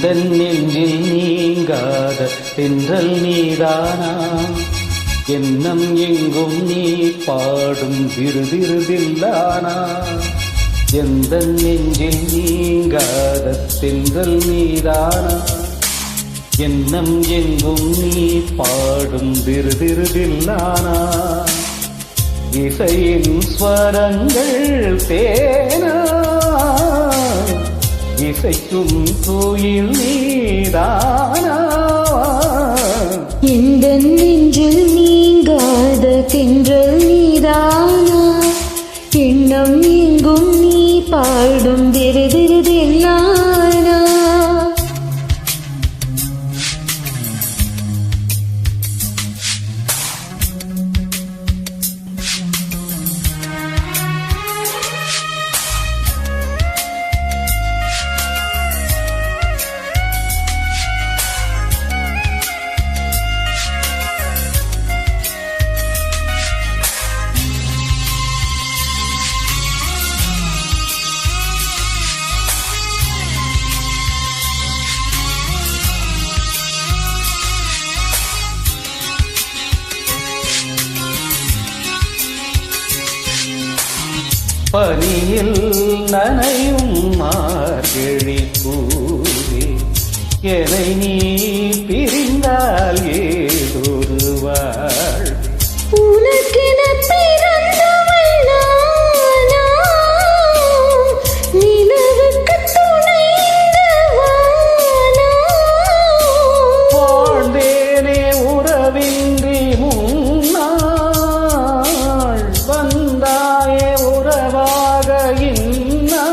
எந்த நெஞ்சில் நீங்காத தென்றல் நீதானா, எண்ணம் எங்கும் நீ பாடும் திருதிருதில்லானா. எந்த நெஞ்சில் நீங்காத தென்றல் நீதானா, எண்ணம் எங்கும் நீ பாடும் திருதிருதில்லானா. இசையின் ஸ்வரங்கள் தேனா, இசைக்கும் கோயில் நீதானா. எந்த நெஞ்சில் நீங்காத தென்றல் நீதானா, எண்ணம் எங்கும் நீ பாடும் திருதிருதில்லானா. பனியில் நனையும் மார்கழி பூவே, என்னை நீ பிரிந்தால் ஏதொரு வாழ். உனக்கென பிறந்தவள் நானா, நிலவுக்கு துணைந்தவானா. வாழ்ந்தேனே உறவின்றி முன்னாள், வந்தாயே உறவாக இன்னா.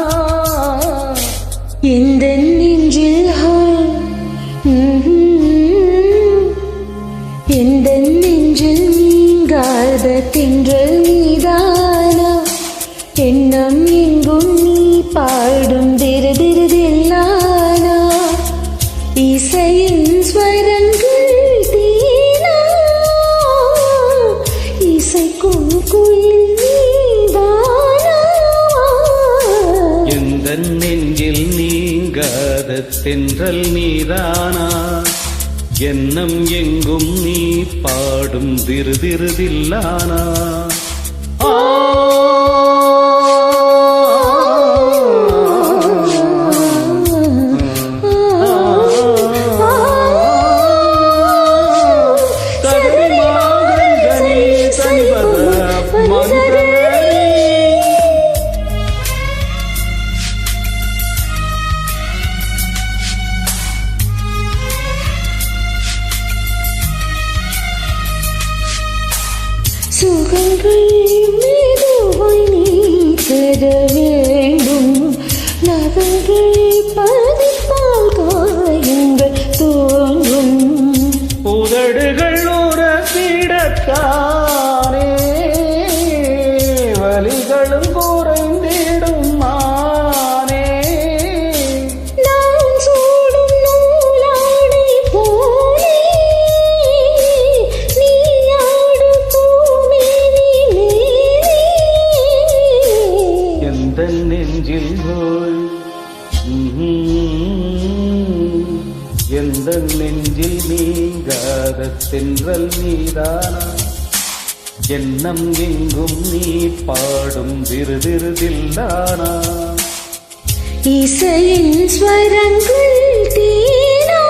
எந்த நெஞ்சில் எந்த நெஞ்சில் நீங்காத தென்றல் நீதானா, எண்ணம் எங்கும் நீ பாடும் திருதிருதில்லானா. இசையின் ஸ்வரங்கள் தேனா, இசைக்கும் குயில் நீதானா. எந்த நெஞ்சில் நீங்காத தென்றல் நீதானா, எண்ணம் எங்கும் நீ பாடும் திருதிருதில்லானா. சுகங்கள் மெதுவாய் நீ தர வேண்டும், நகங்கள் பதிப்பால் காயங்கள் தோன்றும். உதடுகள் உரசிடத்தானே வலிகளும் குறைந்திடும் மானே. நான் சூடும் நூலாடை போலே, நீ ஆடும் பூமேனி மேலே. எந்த நெஞ்சில் போய் எந்த நெஞ்சில் நீங்காத தென்றல் நீதானா, எண்ணம் எங்கும் நீ பாடும் திருதிருதில்லானா. இசையின் ஸ்வரங்கள் தேனா,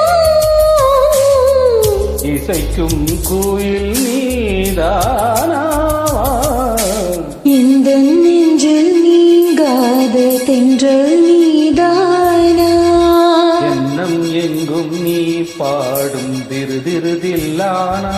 இசைக்கும் கோயில் நீதானா. எந்த நெஞ்சில் நீங்காத தென்றல் நீதானா, எண்ணம் எங்கும் நீ பாடும் திருதிருதில்லானா.